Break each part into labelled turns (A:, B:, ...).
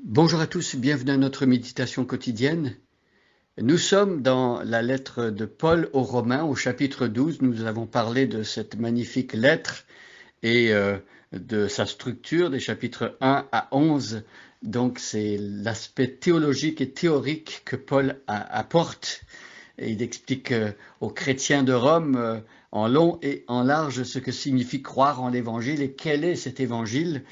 A: Bonjour à tous, bienvenue à notre méditation quotidienne. Nous sommes dans la lettre de Paul aux Romains au chapitre 12. Nous avons parlé de cette magnifique lettre et de sa structure des chapitres 1 à 11. Donc c'est l'aspect théologique et théorique que Paul apporte. Et il explique aux chrétiens de Rome en long et en large ce que signifie croire en l'évangile et quel est cet évangile.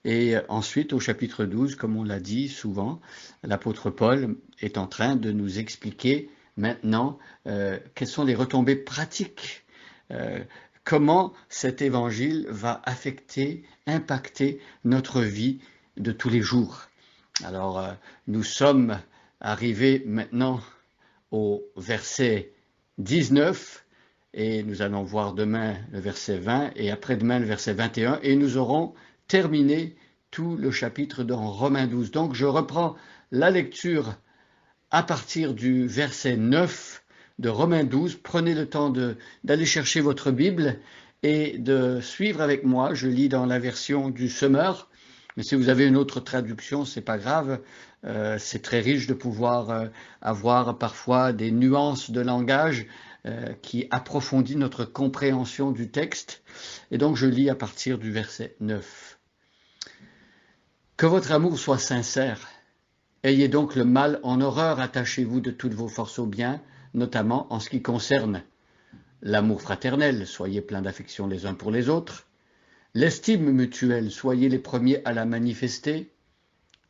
A: Et ensuite, au chapitre 12, comme on l'a dit souvent, l'apôtre Paul est en train de nous expliquer maintenant quelles sont les retombées pratiques, comment cet évangile va affecter, impacter notre vie de tous les jours. Alors, nous sommes arrivés maintenant au verset 19 et nous allons voir demain le verset 20 et après-demain le verset 21 et nous aurons terminé tout le chapitre dans Romains 12. Donc je reprends la lecture à partir du verset 9 de Romains 12. Prenez le temps d'aller chercher votre Bible et de suivre avec moi. Je lis dans la version du Semeur, mais si vous avez une autre traduction, c'est pas grave. C'est très riche de pouvoir avoir parfois des nuances de langage qui approfondit notre compréhension du texte. Et donc je lis à partir du verset 9. Que votre amour soit sincère. Ayez donc le mal en horreur, attachez-vous de toutes vos forces au bien, notamment en ce qui concerne l'amour fraternel, soyez pleins d'affection les uns pour les autres, l'estime mutuelle, soyez les premiers à la manifester,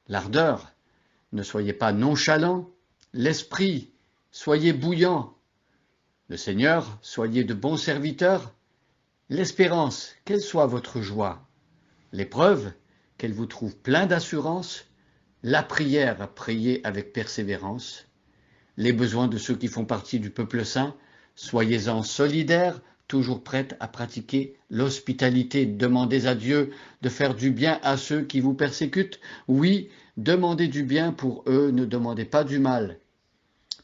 A: l'ardeur, ne soyez pas nonchalants, l'esprit, soyez bouillants, le Seigneur, soyez de bons serviteurs, l'espérance, quelle soit votre joie, l'épreuve, qu'elle vous trouve plein d'assurance, la prière, priez avec persévérance, les besoins de ceux qui font partie du peuple saint, soyez-en solidaires, toujours prêtes à pratiquer l'hospitalité. Demandez à Dieu de faire du bien à ceux qui vous persécutent. Oui, demandez du bien pour eux, ne demandez pas du mal.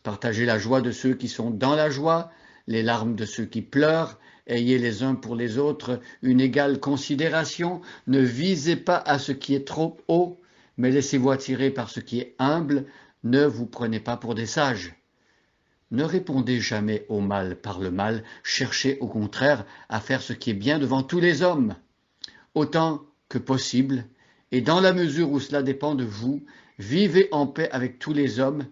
A: Partagez la joie de ceux qui sont dans la joie, les larmes de ceux qui pleurent. Ayez les uns pour les autres une égale considération. Ne visez pas à ce qui est trop haut, mais laissez-vous attirer par ce qui est humble. Ne vous prenez pas pour des sages. Ne répondez jamais au mal par le mal, cherchez au contraire à faire ce qui est bien devant tous les hommes, autant que possible, et dans la mesure où cela dépend de vous, vivez en paix avec tous les hommes.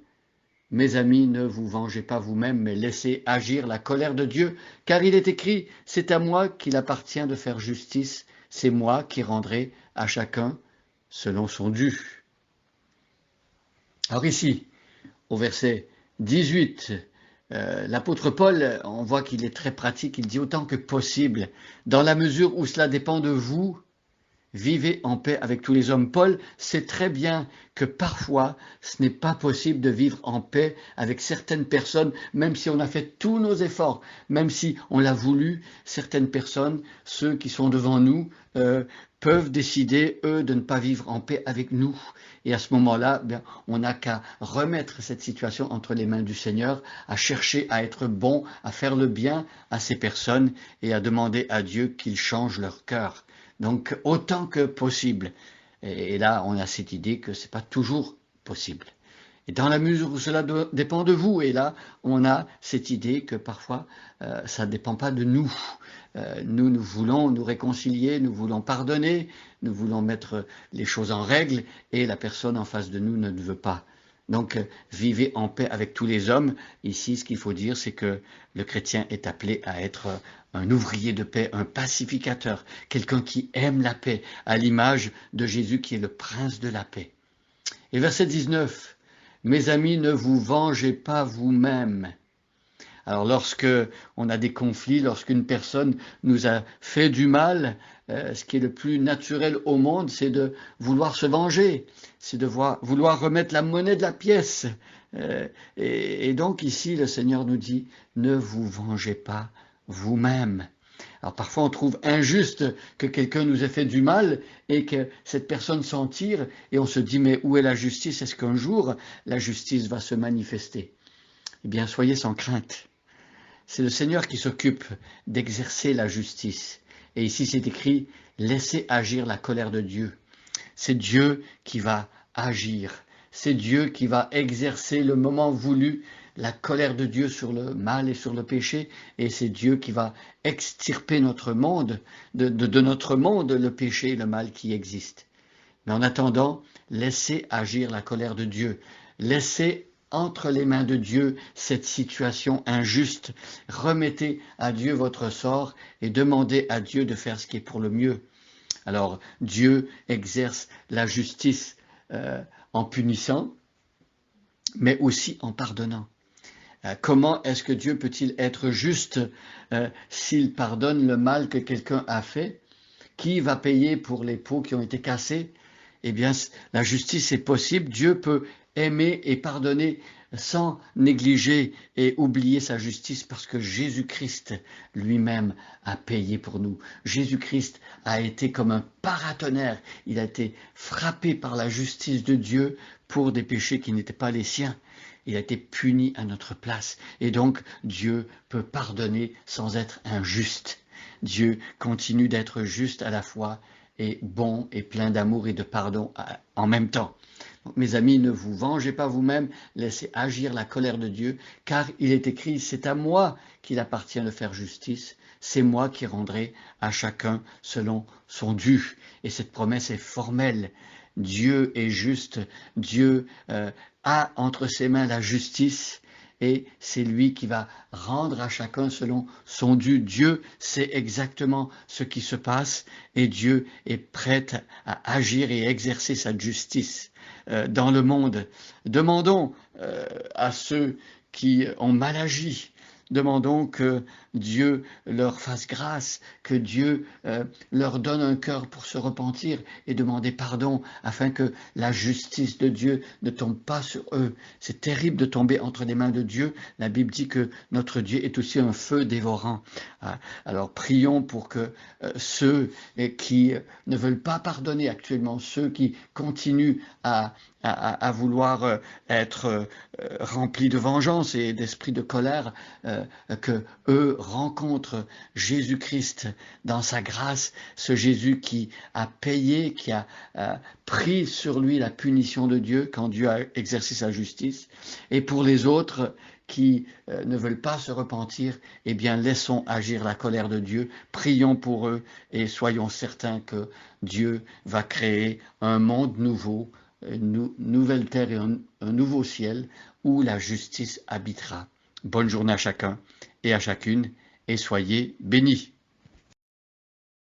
A: Mes amis, ne vous vengez pas vous-même, mais laissez agir la colère de Dieu, car il est écrit, c'est à moi qu'il appartient de faire justice, c'est moi qui rendrai à chacun selon son dû. Alors ici, au verset 18, l'apôtre Paul, on voit qu'il est très pratique, il dit autant que possible, dans la mesure où cela dépend de vous, vivez en paix avec tous les hommes. Paul sait très bien que parfois, ce n'est pas possible de vivre en paix avec certaines personnes, même si on a fait tous nos efforts, même si on l'a voulu, certaines personnes, ceux qui sont devant nous, peuvent décider, eux, de ne pas vivre en paix avec nous. Et à ce moment-là, on n'a qu'à remettre cette situation entre les mains du Seigneur, à chercher à être bon, à faire le bien à ces personnes et à demander à Dieu qu'il change leur cœur. Donc, autant que possible. Et là, on a cette idée que ce n'est pas toujours possible. Et dans la mesure où cela dépend de vous, et là, on a cette idée que parfois, ça ne dépend pas de nous. Nous voulons nous réconcilier, nous voulons pardonner, nous voulons mettre les choses en règle, et la personne en face de nous ne le veut pas. Donc, vivez en paix avec tous les hommes. Ici, ce qu'il faut dire, c'est que le chrétien est appelé à être un ouvrier de paix, un pacificateur, quelqu'un qui aime la paix, à l'image de Jésus qui est le prince de la paix. Et verset 19, « Mes amis, ne vous vengez pas vous-même. » Alors lorsque on a des conflits, lorsqu'une personne nous a fait du mal, ce qui est le plus naturel au monde, c'est de vouloir se venger, c'est de vouloir remettre la monnaie de la pièce. Et donc ici, le Seigneur nous dit, ne vous vengez pas vous-même. Alors parfois on trouve injuste que quelqu'un nous ait fait du mal et que cette personne s'en tire et on se dit mais où est la justice? Est-ce qu'un jour la justice va se manifester? Eh bien soyez sans crainte. C'est le Seigneur qui s'occupe d'exercer la justice. Et ici c'est écrit, laissez agir la colère de Dieu. C'est Dieu qui va agir. C'est Dieu qui va exercer le moment voulu la colère de Dieu sur le mal et sur le péché, et c'est Dieu qui va extirper notre monde, de notre monde, le péché et le mal qui existent. Mais en attendant, laissez agir la colère de Dieu. Laissez entre les mains de Dieu cette situation injuste. Remettez à Dieu votre sort et demandez à Dieu de faire ce qui est pour le mieux. Alors, Dieu exerce la justice en punissant, mais aussi en pardonnant. Comment est-ce que Dieu peut-il être juste s'il pardonne le mal que quelqu'un a fait? Qui va payer pour les pots qui ont été cassés? Eh bien, la justice est possible. Dieu peut aimer et pardonner sans négliger et oublier sa justice parce que Jésus-Christ lui-même a payé pour nous. Jésus-Christ a été comme un paratonnerre. Il a été frappé par la justice de Dieu pour des péchés qui n'étaient pas les siens. Il a été puni à notre place. Et donc, Dieu peut pardonner sans être injuste. Dieu continue d'être juste à la fois et bon et plein d'amour et de pardon en même temps. Donc, mes amis, ne vous vengez pas vous-même, laissez agir la colère de Dieu, car il est écrit, c'est à moi qu'il appartient de faire justice, c'est moi qui rendrai à chacun selon son dû. Et cette promesse est formelle. Dieu est juste, Dieu a entre ses mains la justice, et c'est lui qui va rendre à chacun selon son dû. Dieu sait exactement ce qui se passe et Dieu est prêt à agir et exercer sa justice dans le monde. Demandons à ceux qui ont mal agi, demandons que Dieu leur fasse grâce, que Dieu leur donne un cœur pour se repentir et demander pardon afin que la justice de Dieu ne tombe pas sur eux. C'est terrible de tomber entre les mains de Dieu. La Bible dit que notre Dieu est aussi un feu dévorant. Alors prions pour que ceux qui ne veulent pas pardonner actuellement, ceux qui continuent à vouloir être remplis de vengeance et d'esprit de colère, que eux rencontrent Jésus-Christ dans sa grâce, ce Jésus qui a payé, qui a pris sur lui la punition de Dieu quand Dieu a exercé sa justice. Et pour les autres qui ne veulent pas se repentir, eh bien laissons agir la colère de Dieu, prions pour eux et soyons certains que Dieu va créer un monde nouveau, une nouvelle terre et un nouveau ciel où la justice habitera. Bonne journée à chacun et à chacune et soyez bénis.